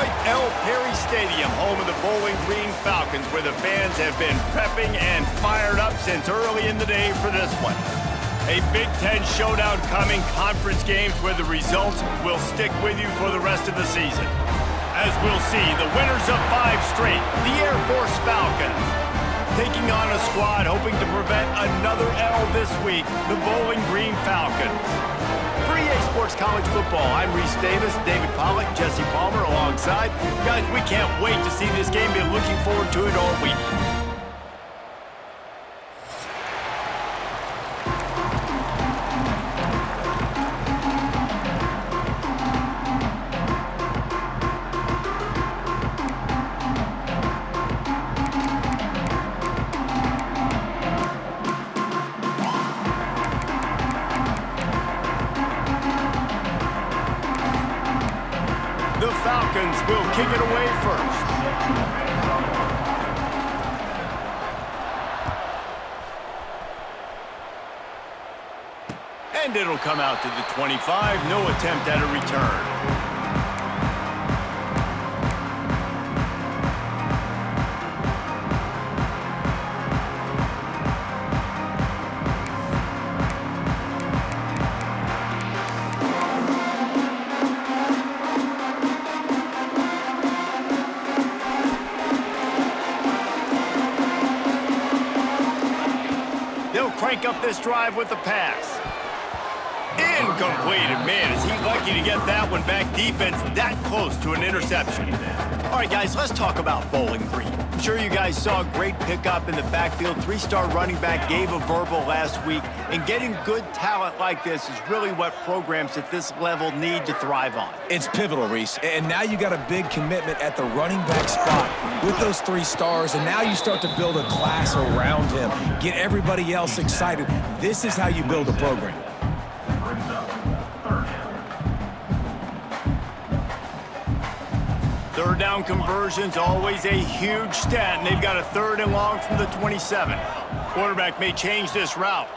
right, El Perry Stadium, home of the Bowling Green Falcons, where the fans have been prepping and fired up since early in the day for this one. A Big Ten showdown coming, conference games where the results will stick with you for the rest of the season. As we'll see, the winners of 5 straight, the Air Force Falcons, taking on a squad hoping to prevent another L this week, the Bowling Green Falcons. For EA Sports College Football, I'm Reese Davis, David Pollack, Jesse Palmer alongside. Guys, we can't wait to see this game. Been looking forward to it all week. The Falcons will kick it away first. And it'll come out to the 25. No attempt at a return. They'll crank up this drive with the pass. Incomplete. Man, is he lucky to get that one back. Defense that close to an interception. All right, guys, let's talk about Bowling Green. I'm sure you guys saw a great pickup in the backfield. 3-star running back gave a verbal last week. And getting good talent like this is really what programs at this level need to thrive on. It's pivotal, Reese. And now you got a big commitment at the running back spot with those 3 stars. And now you start to build a class around him. Get everybody else excited. This is how you build a program. Third down conversions, always a huge stat, and they've got a 3rd and long from the 27. Quarterback may change this route.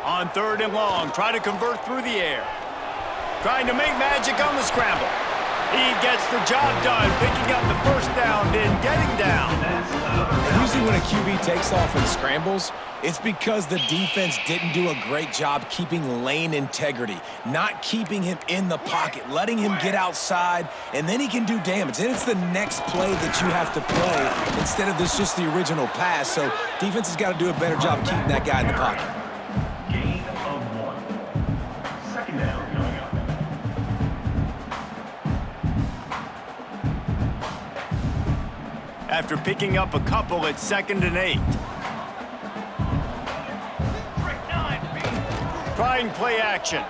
On 3rd and long, try to convert through the air. Trying to make magic on the scramble. He gets the job done, picking up the 1st down, then getting down. Usually when a QB takes off and scrambles, it's because the defense didn't do a great job keeping lane integrity, not keeping him in the pocket, letting him get outside, and then he can do damage. Then it's the next play that you have to play instead of this just the original pass. So defense has got to do a better job keeping that guy in the pocket. Gain of 1. 2nd down coming up. After picking up a couple, it's 2nd and 8. Trying play action.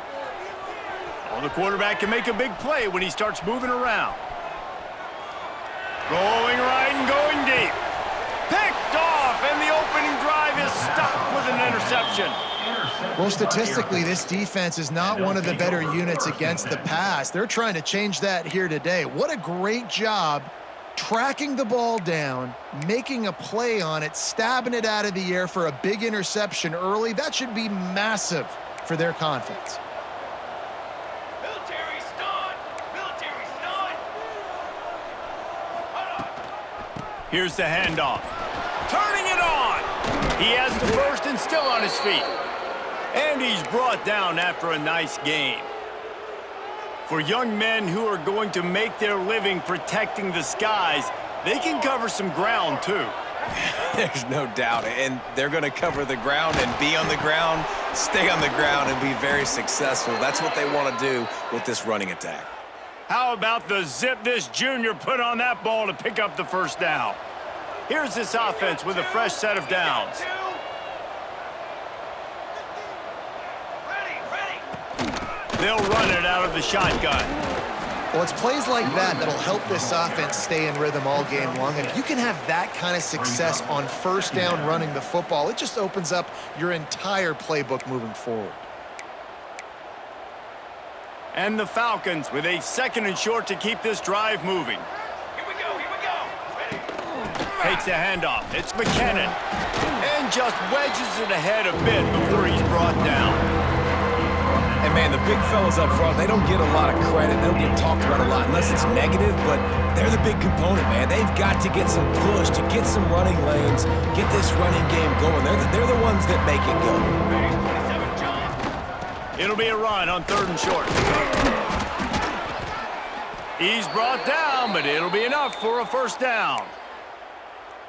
Well, the quarterback can make a big play when he starts moving around. Going right and going deep. Picked off, and the opening drive is stopped with an interception. Well, statistically, this defense is not one of the better units against the pass. They're trying to change that here today. What a great job tracking the ball down, making a play on it, stabbing it out of the air for a big interception early. That should be massive for their confidence. Military stun! Military stun! Here's the handoff. Turning it on! He has the 1st and still on his feet. And he's brought down after a nice gain. For young men who are going to make their living protecting the skies, they can cover some ground too. There's no doubt, and they're going to cover the ground and be on the ground, stay on the ground, and be very successful. That's what they want to do with this running attack. How about the zip this junior put on that ball to pick up the 1st down? Here's this offense with a fresh set of downs. They'll run it out of the shotgun. Well, it's plays like that that'll help this offense stay in rhythm all game long. And if you can have that kind of success on 1st down running the football, it just opens up your entire playbook moving forward. And the Falcons with a 2nd and short to keep this drive moving. Here we go, here we go. Ready? Takes a handoff. It's McKinnon. And just wedges it ahead a bit before he's brought down. And And, man, the big fellas up front, they don't get a lot of credit. They don't get talked about a lot unless it's negative, but they're the big component, man. They've got to get some push, to get some running lanes, get this running game going. They're the ones that make it go. It'll be a run on 3rd and short. He's brought down, but it'll be enough for a first down.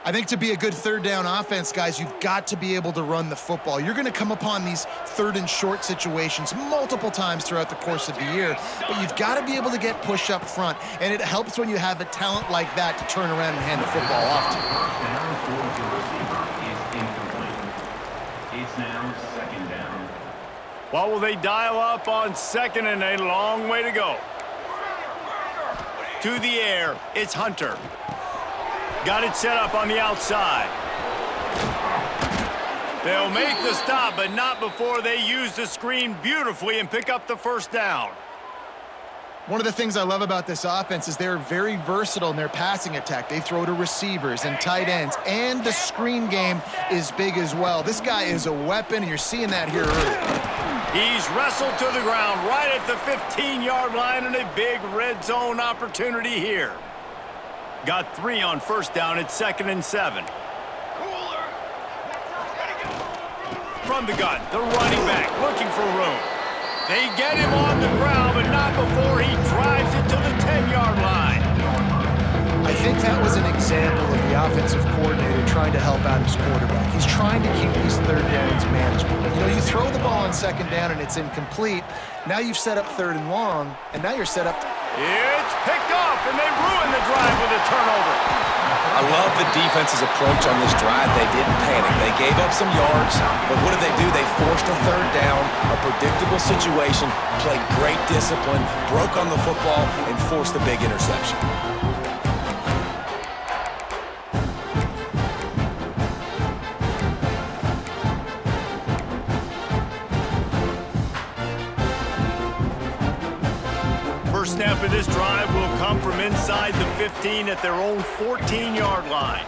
I think to be a good 3rd down offense, guys, you've got to be able to run the football. You're going to come upon these 3rd and short situations multiple times throughout the course of the year, but you've got to be able to get push up front, and it helps when you have a talent like that to turn around and hand the football off to. It's now 2nd down. What will they dial up on 2nd and a long way to go? To the air, it's Hunter. Got it set up on the outside. They'll make the stop, but not before they use the screen beautifully and pick up the first down. One of the things I love about this offense is they're very versatile in their passing attack. They throw to receivers and tight ends, and the screen game is big as well. This guy is a weapon, and you're seeing that here early. He's wrestled to the ground right at the 15-yard line, and a big red zone opportunity here. Got 3 on first down at 2nd and 7. From the gun, the running back looking for room. They get him on the ground, but not before he drives it to the 10-yard line. I think that was an example of the offensive coordinator trying to help out his quarterback. He's trying to keep these 3rd downs manageable. You know, you throw the ball on 2nd down and it's incomplete. Now you've set up 3rd and long, and now you're set up. It's picked off, and they ruin the drive with a turnover. I love the defense's approach on this drive. They didn't panic. They gave up some yards, but what did they do? They forced a 3rd down, a predictable situation, played great discipline, broke on the football, and forced the big interception. First snap of this drive will come from inside the 15 at their own 14-yard line.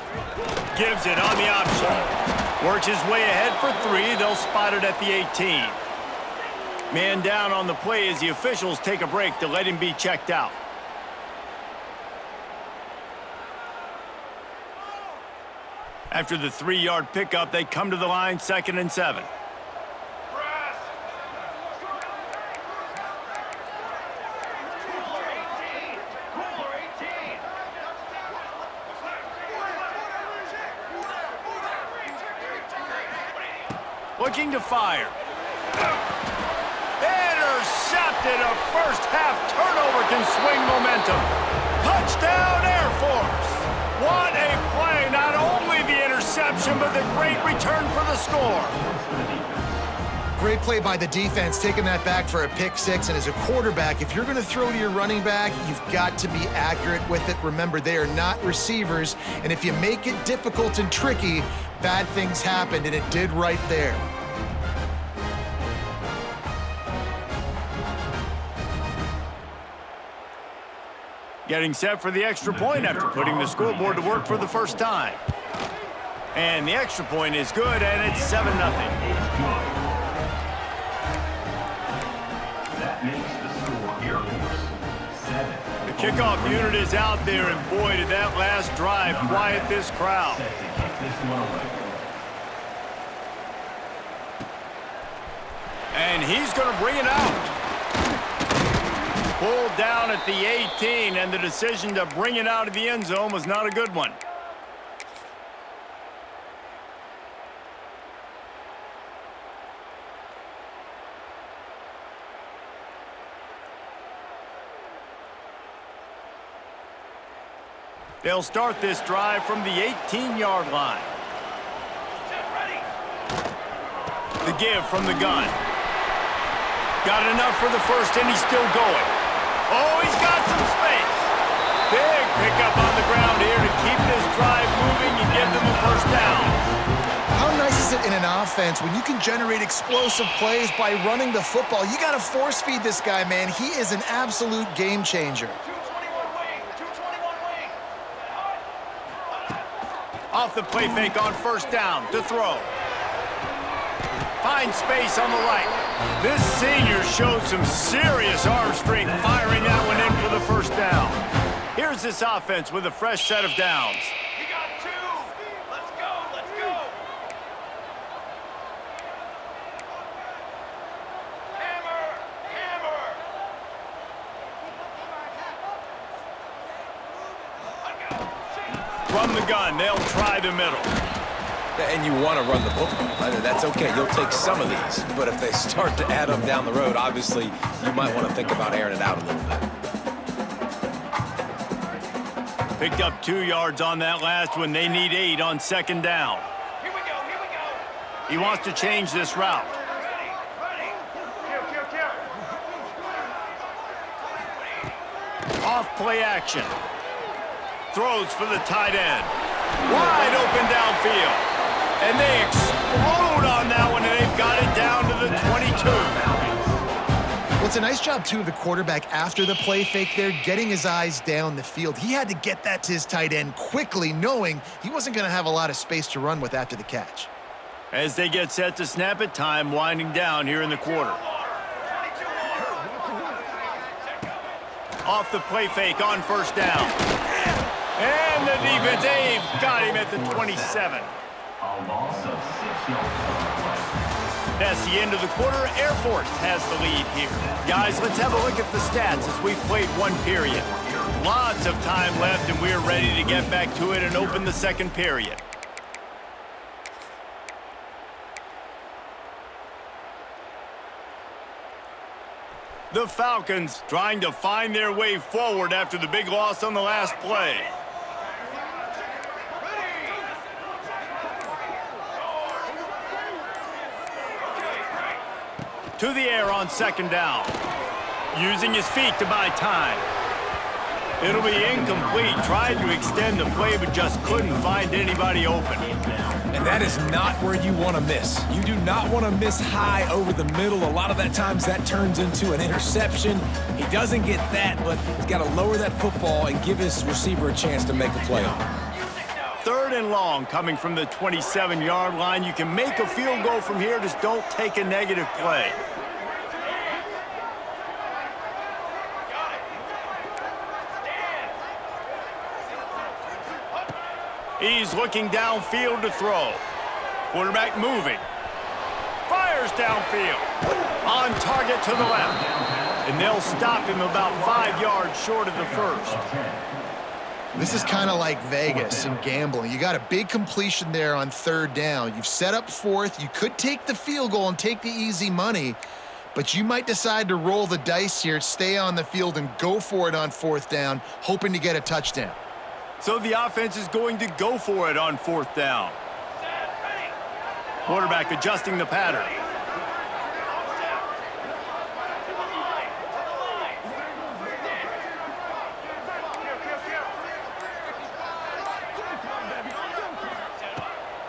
Gives it on the option. Works his way ahead for 3. They'll spot it at the 18. Man down on the play as the officials take a break to let him be checked out. After the 3-yard pickup, they come to the line 2nd and 7. Looking to fire. Intercepted. A first half turnover can swing momentum. Touchdown Air Force. What a play. Not only the interception, but the great return for the score. Great play by the defense, taking that back for a pick 6. And as a quarterback, if you're going to throw to your running back, you've got to be accurate with it. Remember, they are not receivers. And if you make it difficult and tricky, bad things happen, and it did right there. Getting set for the extra point after putting the scoreboard to work for the first time. And the extra point is good, and it's 7-0. That makes the score Air Force 7. The kickoff unit is out there, and boy, did that last drive quiet this crowd. Set to kick this one away. And he's going to bring it out. Pulled down at the 18, and the decision to bring it out of the end zone was not a good one. They'll start this drive from the 18-yard line. The give from the gun. Got enough for the first, and he's still going. Oh, he's got some space. Big pickup on the ground here to keep this drive moving and give them a first down. How nice is it in an offense when you can generate explosive plays by running the football? You got to force feed this guy, man. He is an absolute game changer. Off the play fake on first down to throw. Finds space on the right. This senior showed some serious arm strength firing that one in for the first down. Here's this offense with a fresh set of downs. You got 2. Let's go, let's go. Hammer, hammer. From the gun, they'll try the middle. And you want to run the football. That's okay. You'll take some of these. But if they start to add up down the road, obviously, you might want to think about airing it out a little bit. Picked up 2 yards on that last one. They need 8 on second down. Here we go, here we go. He wants to change this route. Ready, ready. Kill. Off play action. Throws for the tight end. Wide open downfield. And they explode on that one, and they've got it down to the 22. Well, it's a nice job, too, of the quarterback after the play fake there, getting his eyes down the field. He had to get that to his tight end quickly, knowing he wasn't going to have a lot of space to run with after the catch. As they get set to snap it, time winding down here in the quarter. Off the play fake on first down. And the defense, they've got him at the 27. A loss of 6 yards on the play. That's the end of the quarter. Air Force has the lead here. Guys, let's have a look at the stats as we've played one period. Lots of time left, and we're ready to get back to it and open the second period. The Falcons trying to find their way forward after the big loss on the last play. To the air on second down. Using his feet to buy time. It'll be incomplete. Tried to extend the play, but just couldn't find anybody open. And that is not where you want to miss. You do not want to miss high over the middle. A lot of that times that turns into an interception. He doesn't get that, but he's got to lower that football and give his receiver a chance to make a play on it. 3rd and long coming from the 27-yard line. You can make a field goal from here, just don't take a negative play. He's looking downfield to throw. Quarterback moving. Fires downfield. On target to the left. And they'll stop him about 5 yards short of the first. This is kind of like Vegas and gambling. You got a big completion there on 3rd down. You've set up 4th. You could take the field goal and take the easy money, but you might decide to roll the dice here, stay on the field, and go for it on 4th down, hoping to get a touchdown. So the offense is going to go for it on 4th down. Quarterback adjusting the pattern.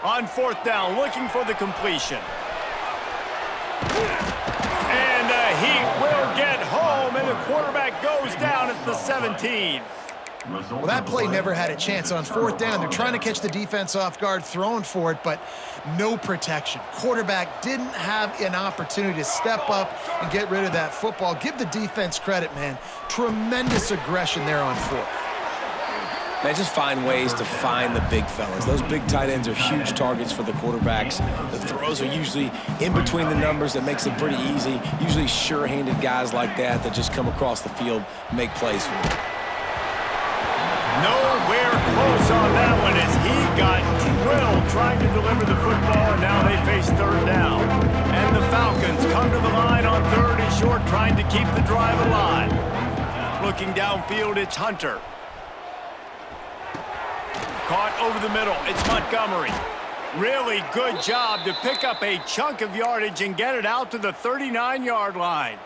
On 4th down, looking for the completion. And he will get home, and the quarterback goes down at the 17. Well, that play never had a chance. On 4th down, they're trying to catch the defense off guard, throwing for it, but no protection. Quarterback didn't have an opportunity to step up and get rid of that football. Give the defense credit, man. Tremendous aggression there on 4th. Man, just find ways to find the big fellas. Those big tight ends are huge targets for the quarterbacks. The throws are usually in between the numbers. That makes it pretty easy. Usually sure-handed guys like that just come across the field, make plays for them. Nowhere close on that one as he got drilled trying to deliver the football, and now they face 3rd down. And the Falcons come to the line on 3rd and short, trying to keep the drive alive. Looking downfield, it's Hunter. Caught over the middle, it's Montgomery. Really good job to pick up a chunk of yardage and get it out to the 39-yard line.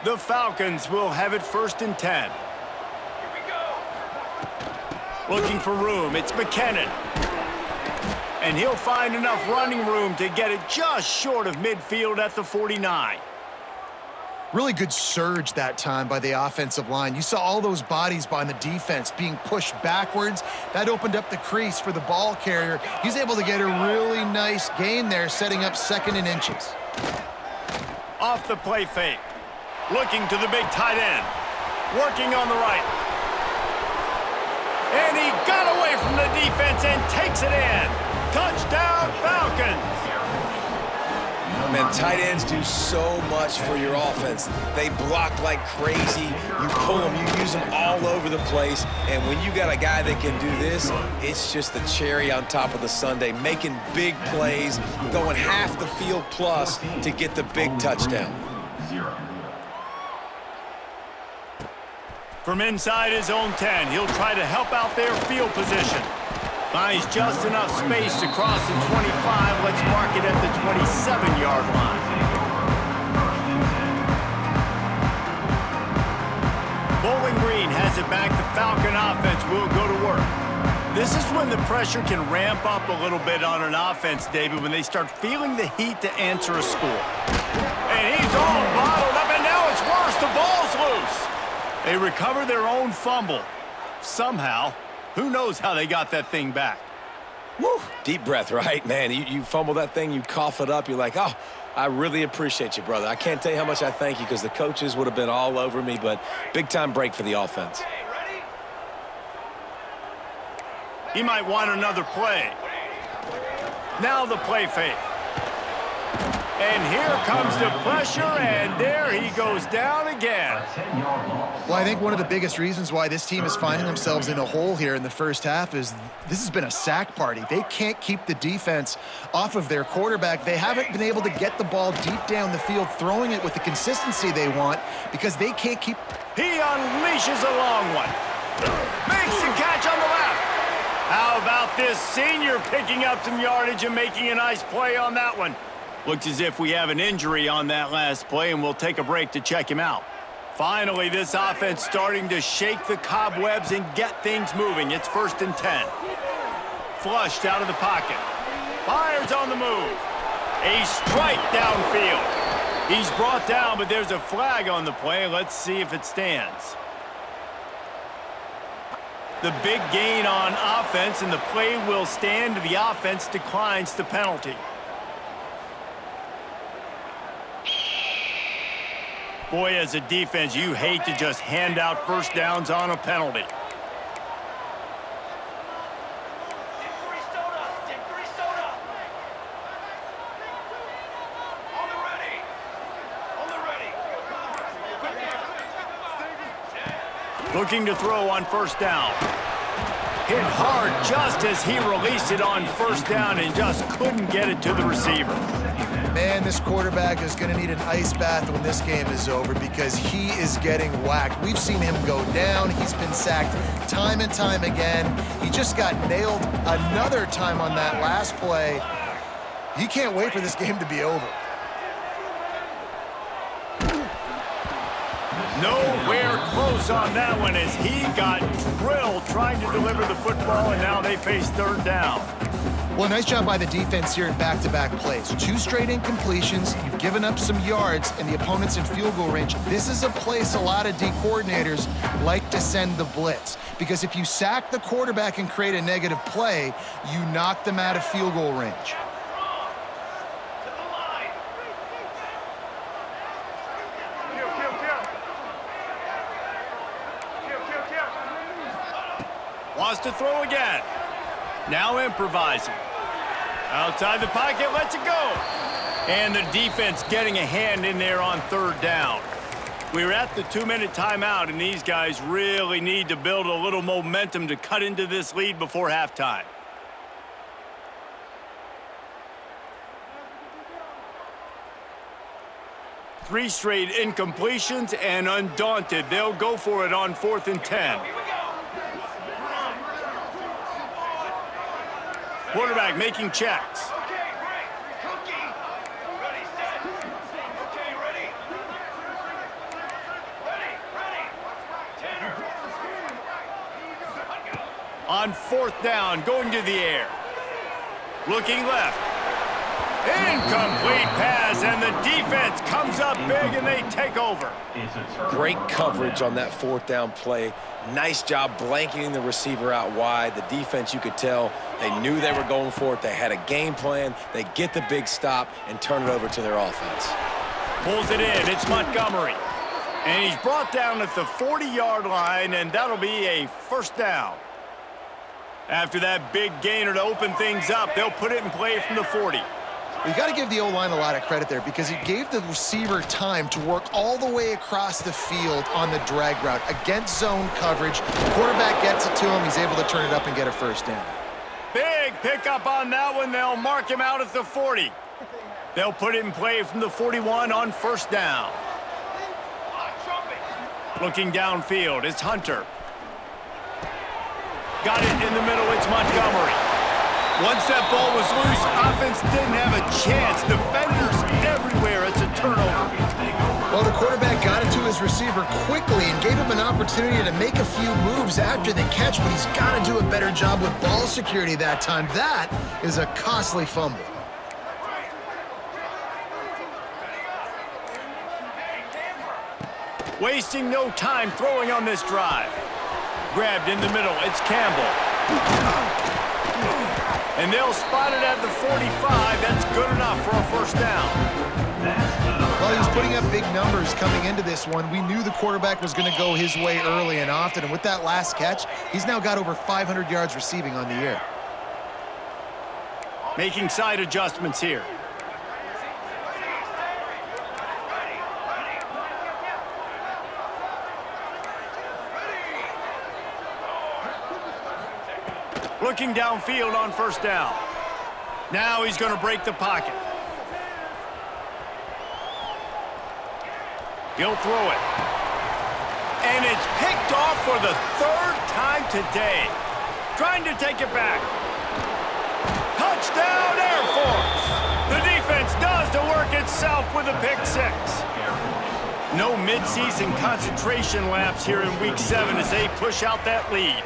The Falcons will have it 1st and 10. Looking for room, it's McKinnon. And he'll find enough running room to get it just short of midfield at the 49. Really good surge that time by the offensive line. You saw all those bodies by the defense being pushed backwards. That opened up the crease for the ball carrier. He's able to get a really nice gain there, setting up 2nd and inches. Off the play fake. Looking to the big tight end. Working on the right. And he got away from the defense and takes it in. Touchdown, Falcons. Man, tight ends do so much for your offense. They block like crazy. You pull them, you use them all over the place. And when you got a guy that can do this, it's just the cherry on top of the sundae, making big plays, going half the field plus to get the big touchdown. From inside his own 10, he'll try to help out their field position. Finds just enough space to cross the 25. Let's mark it at the 27-yard line. Bowling Green has it back. The Falcon offense will go to work. This is when the pressure can ramp up a little bit on an offense, David, when they start feeling the heat to answer a score. And he's all bottled up, and now it's worse. The ball's loose. They recover their own fumble. Somehow. Who knows how they got that thing back? Woo! Deep breath, right? Man, you fumble that thing, you cough it up, you're like, oh, I really appreciate you, brother. I can't tell you how much I thank you because the coaches would have been all over me, but big-time break for the offense. He might want another play. Now the play fake. And here comes the pressure, and there he goes down again. Well, I think one of the biggest reasons why this team is finding themselves in a hole here in the first half is this has been a sack party. They can't keep the defense off of their quarterback. They haven't been able to get the ball deep down the field, throwing it with the consistency they want because they can't keep... He unleashes a long one. Makes the catch on the left. How about this senior picking up some yardage and making a nice play on that one? Looks as if we have an injury on that last play, and we'll take a break to check him out. Finally, this offense starting to shake the cobwebs and get things moving. It's 1st and 10. Flushed out of the pocket. Fires on the move. A strike downfield. He's brought down, but there's a flag on the play. Let's see if it stands. The big gain on offense, and the play will stand. The offense declines the penalty. Boy, as a defense, you hate to just hand out first downs on a penalty. Looking to throw on first down. Hit hard just as he released it on first down and just couldn't get it to the receiver. Man, this quarterback is going to need an ice bath when this game is over because he is getting whacked. We've seen him go down. He's been sacked time and time again. He just got nailed another time on that last play. He can't wait for this game to be over. Nowhere close on that one as he got drilled trying to deliver the football, and now they face third down. Well, nice job by the defense here in back-to-back plays. 2 straight incompletions, you've given up some yards, and the opponent's in field goal range. This is a place a lot of D coordinators like to send the blitz, because if you sack the quarterback and create a negative play, you knock them out of field goal range. Wants to throw again. Now improvising. Outside the pocket, lets it go. And the defense getting a hand in there on third down. We're at the 2-minute timeout, and these guys really need to build a little momentum to cut into this lead before halftime. Three straight incompletions, and undaunted, they'll go for it on 4th and 10. Quarterback making checks. On 4th down, going to the air. Looking left. Incomplete pass, and the defense comes up big, and they take over. Great coverage on that 4th down play. Nice job blanketing the receiver out wide. The defense, you could tell, they knew they were going for it. They had a game plan. They get the big stop and turn it over to their offense. Pulls it in. It's Montgomery. And he's brought down at the 40-yard line, and that'll be a first down. After that big gainer to open things up, they'll put it in play from the 40. You got to give the O-line a lot of credit there because he gave the receiver time to work all the way across the field on the drag route against zone coverage. The quarterback gets it to him. He's able to turn it up and get a first down. Big pickup on that one. They'll mark him out at the 40. They'll put it in play from the 41 on first down. Looking downfield, it's Hunter. Got it in the middle, it's Montgomery. Once that ball was loose, offense didn't have a chance. Defenders everywhere, it's a turnover. Well, the quarterback got it to his receiver quickly and gave him an opportunity to make a few moves after the catch, but he's got to do a better job with ball security that time. That is a costly fumble. Wasting no time throwing on this drive. Grabbed in the middle, it's Campbell. And they'll spot it at the 45. That's good enough for a first down. Well, he was putting up big numbers coming into this one. We knew the quarterback was going to go his way early and often, and with that last catch, he's now got over 500 yards receiving on the year. Making side adjustments here. Looking downfield on first down. Now he's going to break the pocket. He'll throw it. And it's picked off for the third time today. Trying to take it back. Touchdown, Air Force! The defense does the work itself with a pick six. No midseason concentration laps here in Week 7 as they push out that lead.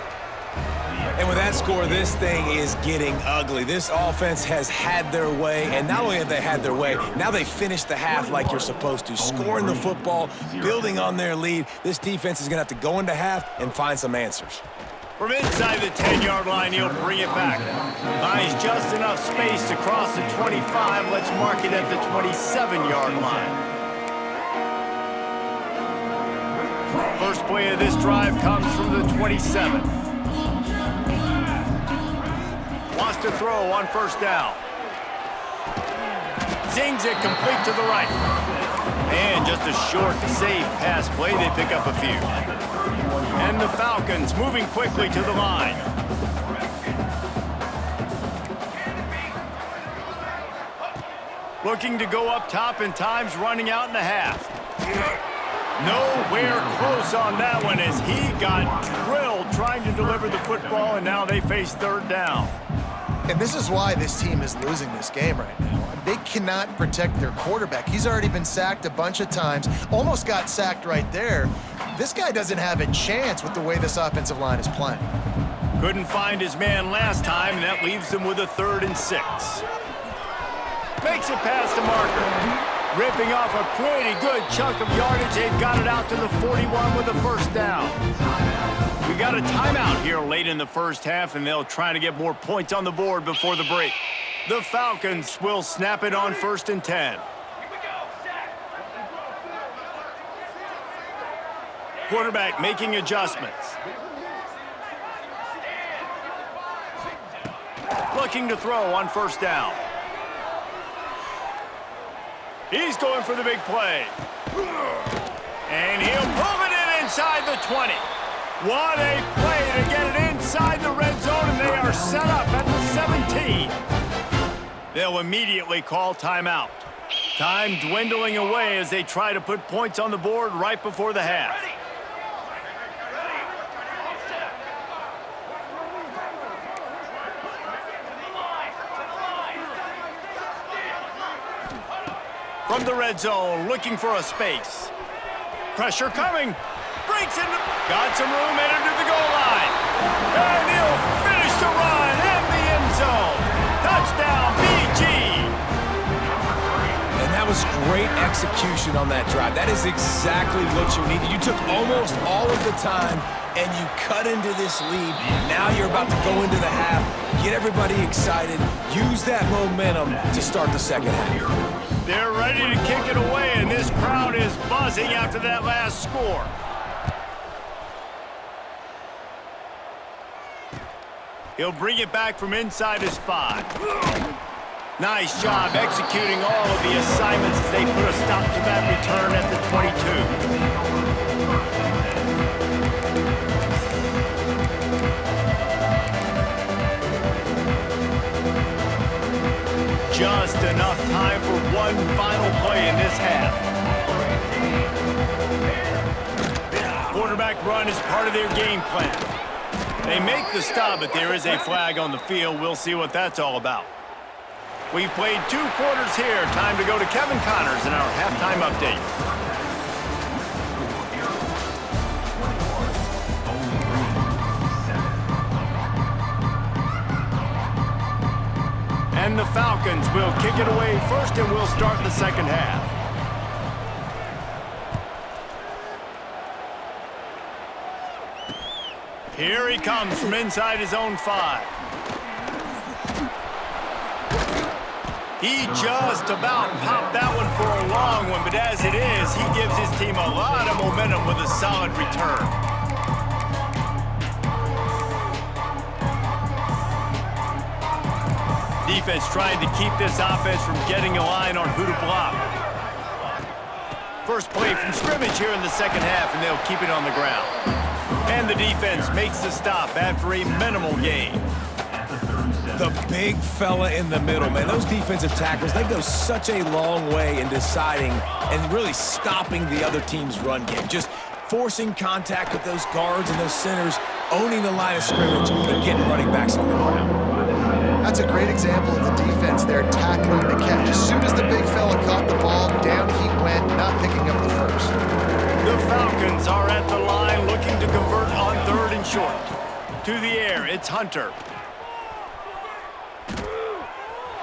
And with that score, this thing is getting ugly. This offense has had their way, and not only have they had their way, now they finished the half like you're supposed to, scoring the football, building on their lead. This defense is going to have to go into half and find some answers. From inside the 10-yard line, he'll bring it back. Buys just enough space to cross the 25. Let's mark it at the 27-yard line. First play of this drive comes from the 27. Wants to throw on first down. Zings it complete to the right. And just a short, safe pass play. They pick up a few. And the Falcons moving quickly to the line. Looking to go up top, and time's running out in the half. Nowhere close on that one as he got drilled trying to deliver the football, and now they face third down. And this is why this team is losing this game right now. They cannot protect their quarterback. He's already been sacked a bunch of times, almost got sacked right there. This guy doesn't have a chance with the way this offensive line is playing. Couldn't find his man last time, and that leaves them with a 3rd and 6. Makes it past the marker. Ripping off a pretty good chunk of yardage. They've got it out to the 41 with a first down. We got a timeout here late in the first half, and they'll try to get more points on the board before the break. The Falcons will snap it on 1st and 10. Quarterback making adjustments. Looking to throw on first down. He's going for the big play. And he'll pull it in inside the 20. What a play to get it inside the red zone, and they are set up at the 17. They'll immediately call timeout. Time dwindling away as they try to put points on the board right before the half. From the red zone, looking for a space. Pressure coming. Breaks into... Got some room, headed to the goal line. And he'll finish the run in the end zone. Touchdown, BG. And that was great execution on that drive. That is exactly what you needed. You took almost all of the time, and you cut into this lead. Now you're about to go into the half, get everybody excited, use that momentum to start the second half. They're ready to kick it away, and this crowd is buzzing after that last score. He'll bring it back from inside his 5. Nice job executing all of the assignments as they put a stop to that return at the 22. Just enough time for one final play in this half. Quarterback run is part of their game plan. They make the stop, but there is a flag on the field. We'll see what that's all about. We've played 2 quarters here. Time to go to Kevin Connors in our halftime update. And the Falcons will kick it away first, and we'll start the second half. Here he comes from inside his own 5. He just about popped that one for a long one, but as it is, he gives his team a lot of momentum with a solid return. Defense trying to keep this offense from getting a line on who to block. First play from scrimmage here in the second half, and they'll keep it on the ground. And the defense makes the stop after a minimal gain. The big fella in the middle, man. Those defensive tackles, they go such a long way in deciding and really stopping the other team's run game. Just forcing contact with those guards and those centers, owning the line of scrimmage, and getting running backs on the ground. That's a great example of the defense there tackling the catch. As soon as the big fella caught the ball, down he went, not picking up the first. The Falcons are at the line looking to convert on 3rd and short. To the air, it's Hunter.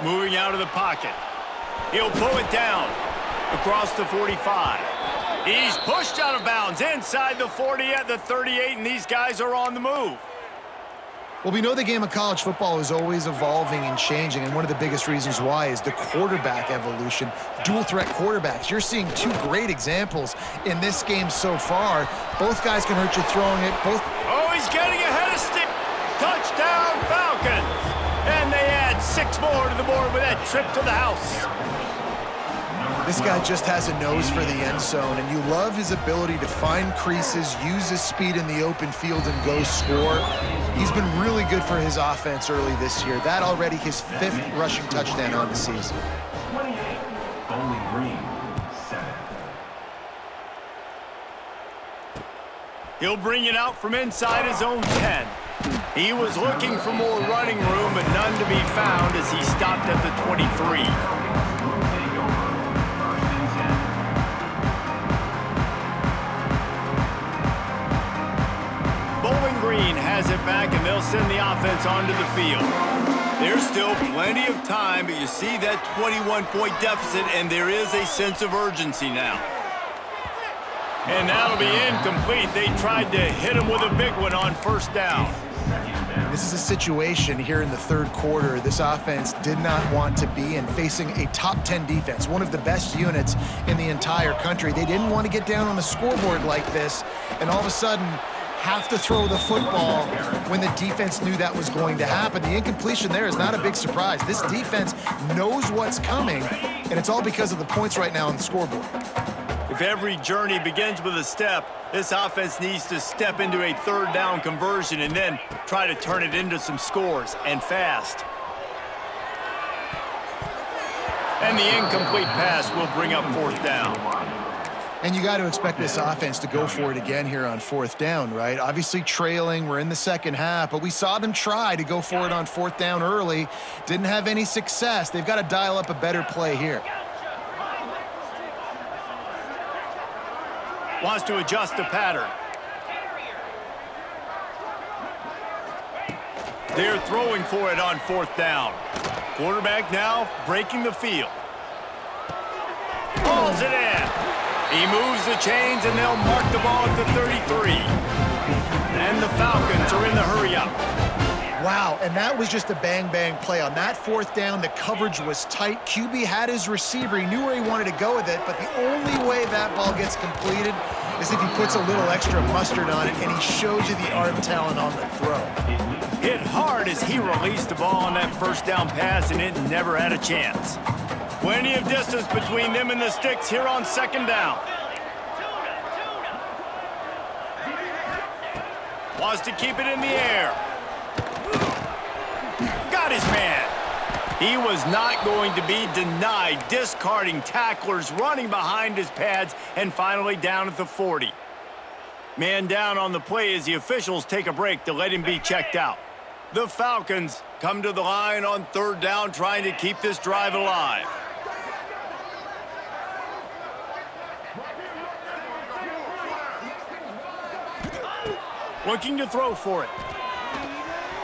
Moving out of the pocket. He'll pull it down across the 45. He's pushed out of bounds inside the 40 at the 38, and these guys are on the move. Well, we know the game of college football is always evolving and changing, and one of the biggest reasons why is the quarterback evolution. Dual threat quarterbacks. You're seeing 2 great examples in this game so far. Both guys can hurt you throwing it. Oh, he's getting ahead of stick. Touchdown, Falcons. And they add 6 more to the board with that trip to the house. This guy just has a nose for the end zone, and you love his ability to find creases, use his speed in the open field, and go score. He's been really good for his offense early this year. That already his 5th rushing touchdown on the season. 28, Bowling Green, 7. He'll bring it out from inside his own 10. He was looking for more running room, but none to be found as he stopped at the 23. Bowling Green has it back, and they'll send the offense onto the field. There's still plenty of time, but you see that 21-point deficit, and there is a sense of urgency now. And that'll be incomplete. They tried to hit him with a big one on 1st down. This is a situation here in the 3rd quarter this offense did not want to be in, facing a top 10 defense, one of the best units in the entire country. They didn't want to get down on the scoreboard like this, and all of a sudden have to throw the football when the defense knew that was going to happen. The incompletion there is not a big surprise. This defense knows what's coming, and it's all because of the points right now on the scoreboard. If every journey begins with a step, this offense needs to step into a 3rd down conversion and then try to turn it into some scores, and fast. And the incomplete pass will bring up 4th down. And you got to expect this offense to go for it again here on 4th down, right? Obviously trailing, we're in the second half, but we saw them try to go for it on 4th down early. Didn't have any success. They've got to dial up a better play here. Wants to adjust the pattern. They're throwing for it on 4th down. Quarterback now breaking the field. Hauls it in. He moves the chains, and they'll mark the ball at the 33. And the Falcons are in the hurry-up. Wow, and that was just a bang-bang play. On that fourth down, the coverage was tight. QB had his receiver. He knew where he wanted to go with it, but the only way that ball gets completed is if he puts a little extra mustard on it, and he shows you the arm talent on the throw. Hit hard as he released the ball on that first down pass, and it never had a chance. Plenty of distance between them and the sticks here on second down. Wants to keep it in the air. Got his man. He was not going to be denied, discarding tacklers, running behind his pads, and finally down at the 40. Man down on the play as the officials take a break to let him be checked out. The Falcons come to the line on third down, trying to keep this drive alive. Looking to throw for it.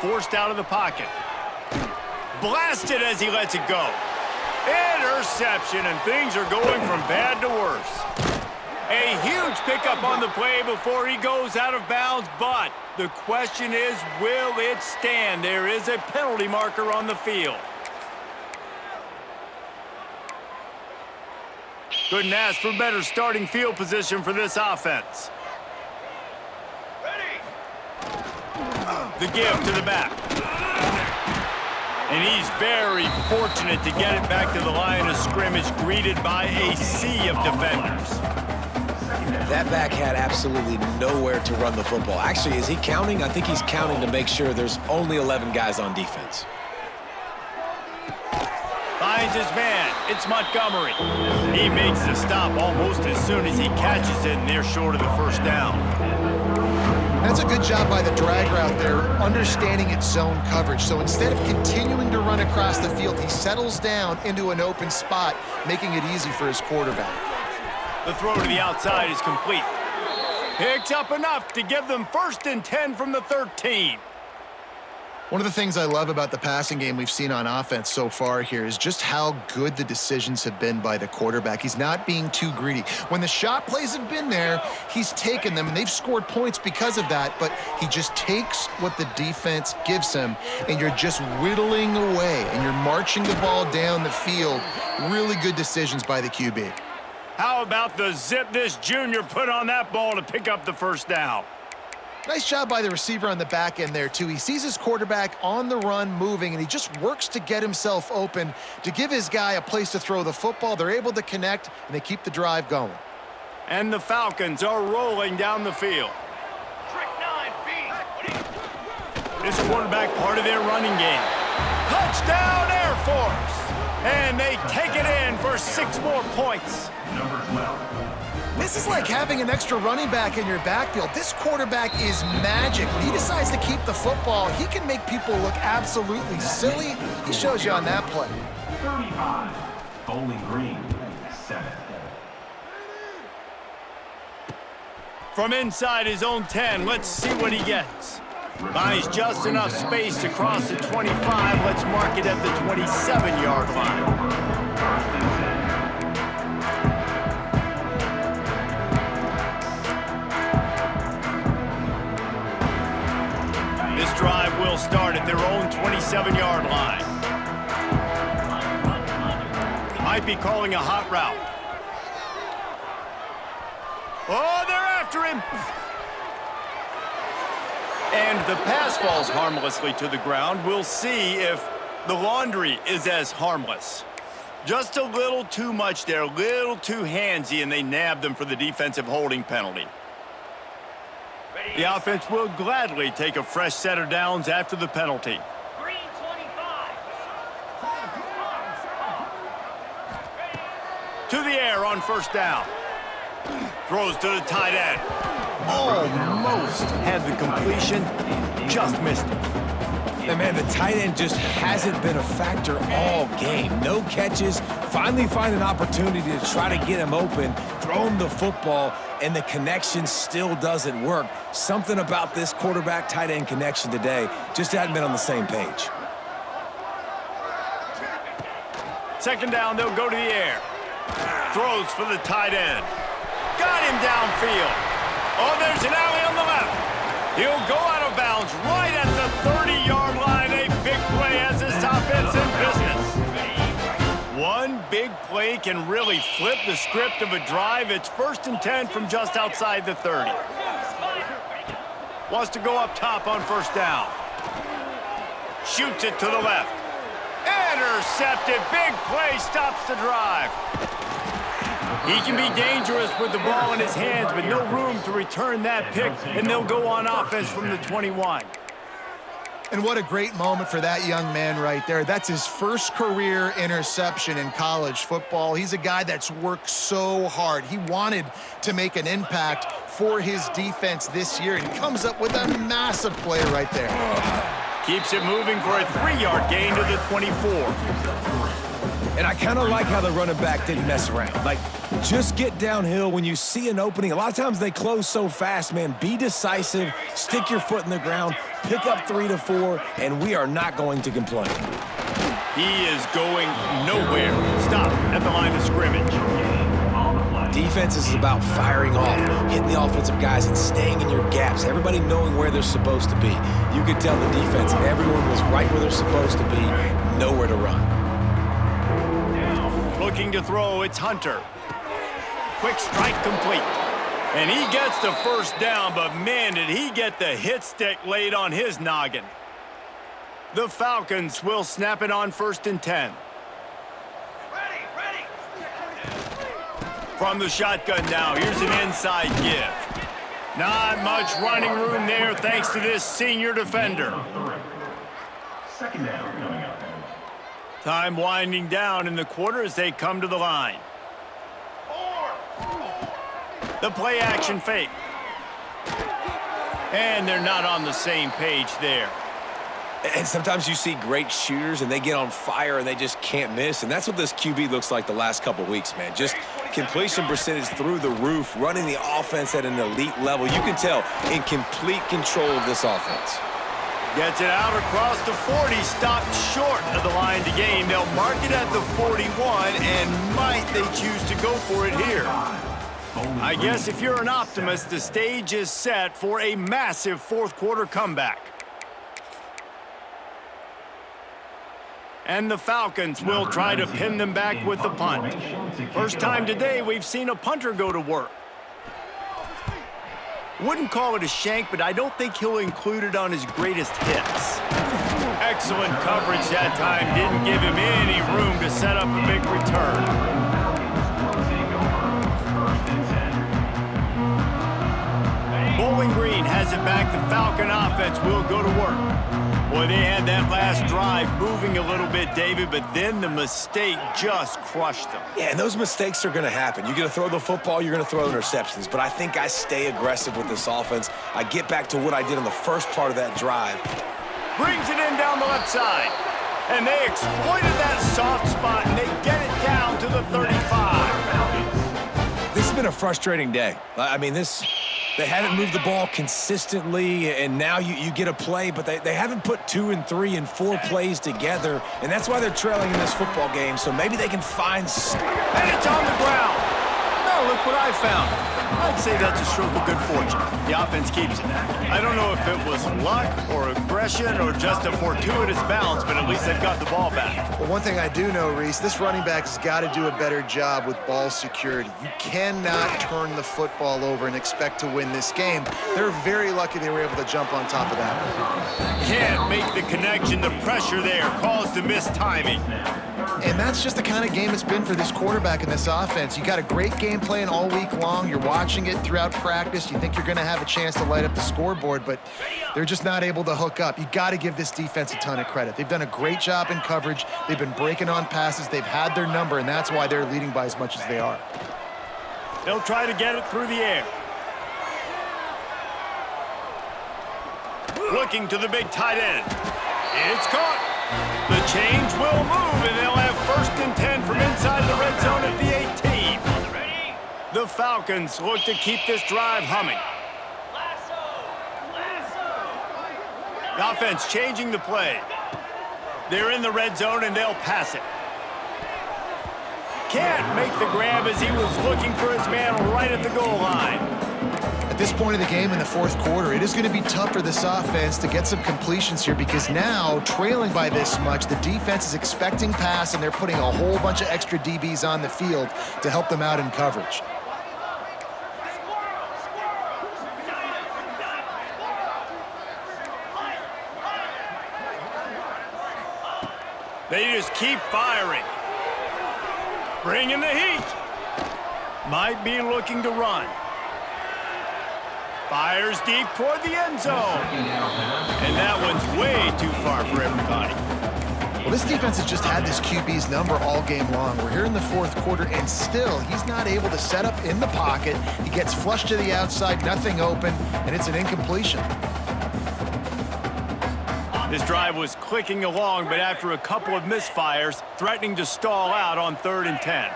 Forced out of the pocket. Blasted as he lets it go. Interception, and things are going from bad to worse. A huge pickup on the play before he goes out of bounds, but the question is, will it stand? There is a penalty marker on the field. Couldn't ask for better starting field position for this offense. The give to the back. And he's very fortunate to get it back to the line of scrimmage, greeted by a sea of defenders. That back had absolutely nowhere to run the football. Actually, is he counting? I think he's counting to make sure there's only 11 guys on defense. Finds his man. It's Montgomery. He makes the stop almost as soon as he catches it, and they're short of the first down. That's a good job by the drag route there, understanding its zone coverage. So instead of continuing to run across the field, he settles down into an open spot, making it easy for his quarterback. The throw to the outside is complete. Picks up enough to give them 1st and 10 from the 13. One of the things I love about the passing game we've seen on offense so far here is just how good the decisions have been by the quarterback. He's not being too greedy. When the shot plays have been there, he's taken them, and they've scored points because of that, but he just takes what the defense gives him, and you're just whittling away, and you're marching the ball down the field. Really good decisions by the QB. How about the zip this junior put on that ball to pick up the first down? Nice job by the receiver on the back end there, too. He sees his quarterback on the run moving, and he just works to get himself open to give his guy a place to throw the football. They're able to connect, and they keep the drive going. And the Falcons are rolling down the field. This quarterback part of their running game. Touchdown, Air Force! And they take it in for 6 more points. Number 12. This is like having an extra running back in your backfield. This quarterback is magic. When he decides to keep the football, he can make people look absolutely silly. He shows you on that play. 35. Bowling Green, 7. From inside his own 10, let's see what he gets. Buys just enough space to cross the 25. Let's mark it at the 27-yard line. 1st and 10. This drive will start at their own 27-yard line. Might be calling a hot route. Oh, they're after him. And the pass falls harmlessly to the ground. We'll see if the laundry is as harmless. Just a little too much there, a little too handsy, and they nab them for the defensive holding penalty. The offense will gladly take a fresh set of downs after the penalty. Green 25. To the air on first down. Throws to the tight end. Almost had the completion, just missed it. And man, the tight end just hasn't been a factor all game. No catches, finally find an opportunity to try to get him open, throw him the football, and the connection still doesn't work. Something about this quarterback-tight end connection today just hadn't been on the same page. Second down, they'll go to the air. Throws for the tight end. Got him downfield. Oh, there's an alley on the left. He'll go out of bounds right at the 30-yard line. A play can really flip the script of a drive. It's 1st and 10 from just outside the 30. Wants to go up top on 1st down. Shoots it to the left. Intercepted. Big play stops the drive. He can be dangerous with the ball in his hands, but no room to return that pick, and they'll go on offense from the 21. And what a great moment for that young man right there. That's his first career interception in college football. He's a guy that's worked so hard. He wanted to make an impact for his defense this year and comes up with a massive play right there. Keeps it moving for a 3-yard gain to the 24. And I kind of like how the running back didn't mess around. Like, just get downhill when you see an opening. A lot of times they close so fast, man. Be decisive, stick your foot in the ground, pick up 3 to 4, and we are not going to complain. He is going nowhere. Stop at the line of scrimmage. Defense is about firing off, hitting the offensive guys, and staying in your gaps. Everybody knowing where they're supposed to be. You could tell the defense, everyone was right where they're supposed to be, nowhere to run. Looking to throw, it's Hunter. Quick strike complete. And he gets the 1st down, but man, did he get the hit stick laid on his noggin. The Falcons will snap it on 1st and 10. From the shotgun now, here's an inside give. Not much running room there thanks to this senior defender. 2nd down coming up. Time winding down in the quarter as they come to the line. The play action fake. And they're not on the same page there. And sometimes you see great shooters and they get on fire and they just can't miss. And that's what this QB looks like the last couple weeks, man. Just completion percentage through the roof, running the offense at an elite level. You can tell in complete control of this offense. Gets it out across the 40, stopped short of the line to gain. They'll mark it at the 41, and might they choose to go for it here? I guess if you're an optimist, the stage is set for a massive 4th quarter comeback. And the Falcons will try to pin them back with the punt. First time today we've seen a punter go to work. Wouldn't call it a shank, but I don't think he'll include it on his greatest hits. Excellent coverage that time. Didn't give him any room to set up a big return. Bowling Green has it back. The Falcon offense will go to work. Boy, they had that last drive moving a little bit, David, but then the mistake just crushed them. Yeah, and those mistakes are going to happen. You're going to throw the football, you're going to throw interceptions. But I think I stay aggressive with this offense. I get back to what I did in the first part of that drive. Brings it in down the left side. And they exploited that soft spot, and they get it down to the 35. This has been a frustrating day. I mean, they haven't moved the ball consistently, and now you get a play, but they haven't put 2 and 3 and 4 plays together, and that's why they're trailing in this football game, so maybe they can find... And it's on the ground. Now look what I found. I'd say that's a stroke of good fortune. The offense keeps it. I don't know if it was luck or aggression or just a fortuitous bounce, but at least they've got the ball back. Well, one thing I do know, Reese, this running back has got to do a better job with ball security. You cannot turn the football over and expect to win this game. They're very lucky they were able to jump on top of that. Can't make the connection. The pressure there caused the missed timing. And that's just the kind of game it's been for this quarterback in this offense. You got a great game plan all week long. You're watching it throughout practice. You think you're going to have a chance to light up the scoreboard, but they're just not able to hook up. You got to give this defense a ton of credit. They've done a great job in coverage. They've been breaking on passes. They've had their number, and that's why they're leading by as much as they are. They'll try to get it through the air. Looking to the big tight end. It's caught. The change will move, and they'll have 1st and 10 from inside the red zone at the 18. The Falcons look to keep this drive humming. The offense changing the play. They're in the red zone, and they'll pass it. Can't make the grab as he was looking for his man right at the goal line. At this point of the game in the fourth quarter, it is going to be tough for this offense to get some completions here because now, trailing by this much, the defense is expecting pass, and they're putting a whole bunch of extra DBs on the field to help them out in coverage. They just keep firing. Bringing the heat. Might be looking to run. Fires deep toward the end zone. And that one's way too far for everybody. Well, this defense has just had this QB's number all game long. We're here in the fourth quarter, and still he's not able to set up in the pocket. He gets flushed to the outside, nothing open, and it's an incompletion. This drive was clicking along, but after a couple of misfires, threatening to stall out on 3rd and 10.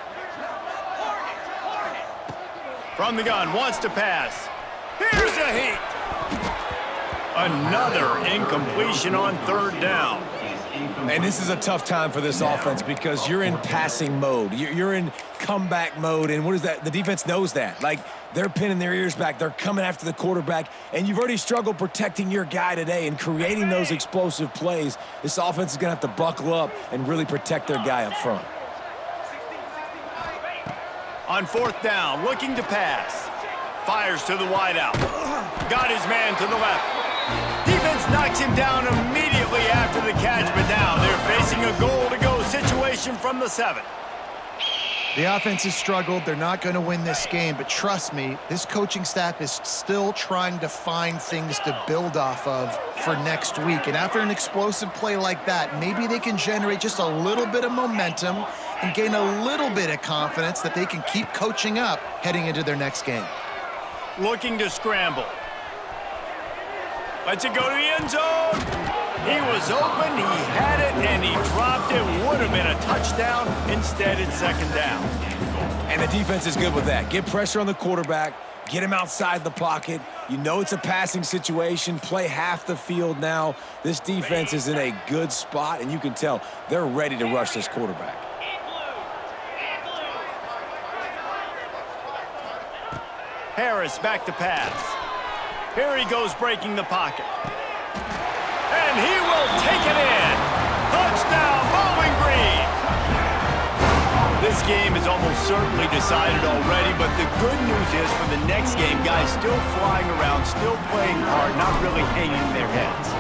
From the gun, wants to pass. Here's a heat. Another incompletion on 3rd down. And this is a tough time for this offense because you're in passing mode. You're in comeback mode, and what is that? The defense knows that. Like, they're pinning their ears back. They're coming after the quarterback, and you've already struggled protecting your guy today and creating those explosive plays. This offense is going to have to buckle up and really protect their guy up front. On 4th down, looking to pass. Fires to the wideout. Got his man to the left. Defense knocks him down immediately after the catch, but now they're facing a goal-to-go situation from the 7. The offense has struggled. They're not going to win this game, but trust me, this coaching staff is still trying to find things to build off of for next week. And after an explosive play like that, maybe they can generate just a little bit of momentum and gain a little bit of confidence that they can keep coaching up heading into their next game. Looking to scramble. Lets it go to the end zone. He was open, he had it, and he dropped it. Would have been a touchdown. Instead, it's 2nd down. And the defense is good with that. Get pressure on the quarterback. Get him outside the pocket. You know it's a passing situation. Play half the field now. This defense is in a good spot, and you can tell they're ready to rush this quarterback. Harris back to pass. Here he goes breaking the pocket. And he will take it in. Touchdown, Bowling Green. This game is almost certainly decided already, but the good news is for the next game, guys still flying around, still playing hard, not really hanging their heads.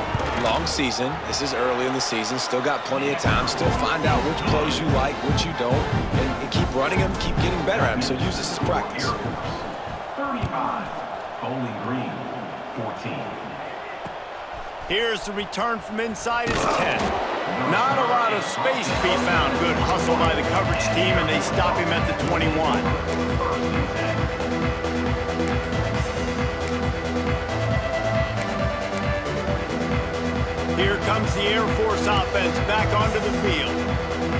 Long season. This is early in the season. Still got plenty of time. Still find out which plays you like, which you don't, and keep running them, keep getting better at them. So use this as practice. 35, Bowling Green, 14. Here's the return from inside his 10. Not a lot of space to be found. Good hustle by the coverage team, and they stop him at the 21. Here comes the Air Force offense back onto the field.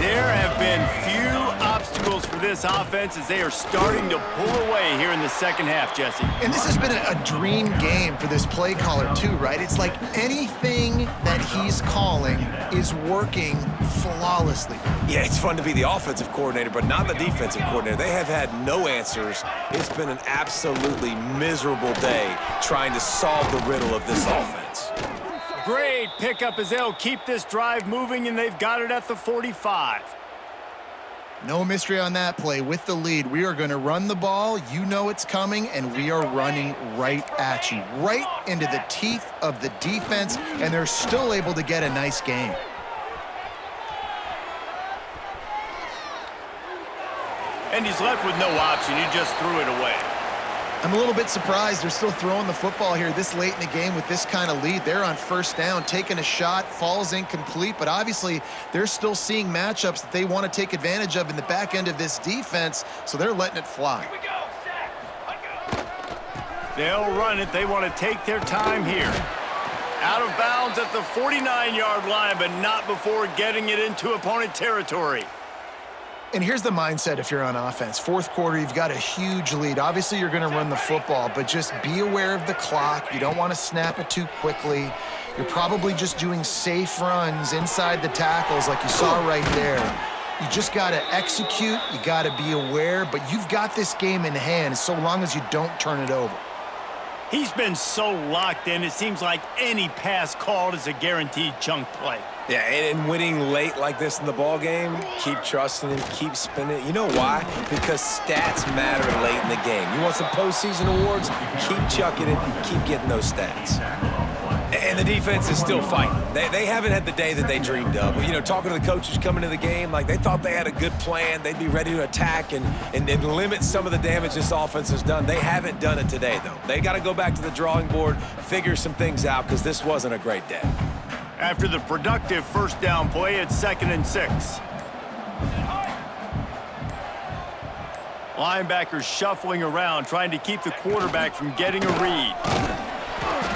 There have been few obstacles for this offense as they are starting to pull away here in the second half, Jesse. And this has been a dream game for this play caller too, right? It's like anything that he's calling is working flawlessly. Yeah, it's fun to be the offensive coordinator, but not the defensive coordinator. They have had no answers. It's been an absolutely miserable day trying to solve the riddle of this offense. Great pickup as they'll keep this drive moving, and they've got it at the 45. No mystery on that play. With the lead, we are going to run the ball. You know it's coming, and we are running right at you, right into the teeth of the defense, and they're still able to get a nice game. And he's left with no option. He just threw it away. I'm a little bit surprised they're still throwing the football here this late in the game with this kind of lead. They're on 1st down, taking a shot, falls incomplete, but obviously they're still seeing matchups that they want to take advantage of in the back end of this defense, so they're letting it fly. They'll run it. They want to take their time here. Out of bounds at the 49-yard line, but not before getting it into opponent territory. And here's the mindset if you're on offense. Fourth quarter, you've got a huge lead. Obviously, you're going to run the football, but just be aware of the clock. You don't want to snap it too quickly. You're probably just doing safe runs inside the tackles like you saw right there. You just got to execute. You got to be aware, but you've got this game in hand so long as you don't turn it over. He's been so locked in, it seems like any pass called is a guaranteed chunk play. Yeah, and winning late like this in the ball game, keep trusting him, keep spinning. You know why? Because stats matter late in the game. You want some postseason awards? Keep chucking it, keep getting those stats. And the defense is still fighting. They haven't had the day that they dreamed of. You know, talking to the coaches coming into the game, like they thought they had a good plan. They'd be ready to attack and limit some of the damage this offense has done. They haven't done it today, though. They got to go back to the drawing board, figure some things out, because this wasn't a great day. After the productive first down play, it's 2nd and 6. Linebackers shuffling around, trying to keep the quarterback from getting a read.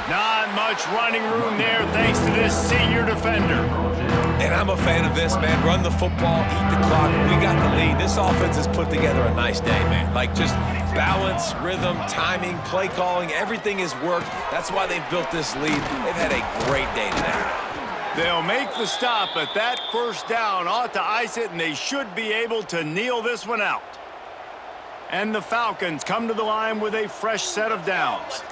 Not much running room there thanks to this senior defender. And I'm a fan of this, man. Run the football, eat the clock. We got the lead. This offense has put together a nice day, man. Like just balance, rhythm, timing, play calling, everything has worked. That's why they've built this lead. They've had a great day today. They'll make the stop, but that first down ought to ice it, and they should be able to kneel this one out. And the Falcons come to the line with a fresh set of downs.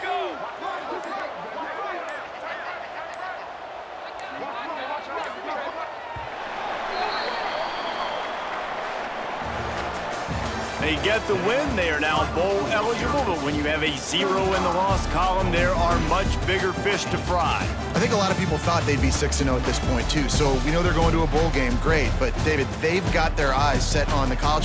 They get the win. They are now bowl eligible, but when you have a 0 in the loss column, there are much bigger fish to fry. I think a lot of people thought they'd be 6-0 at this point, too. So we know they're going to a bowl game. Great. But, David, they've got their eyes set on the college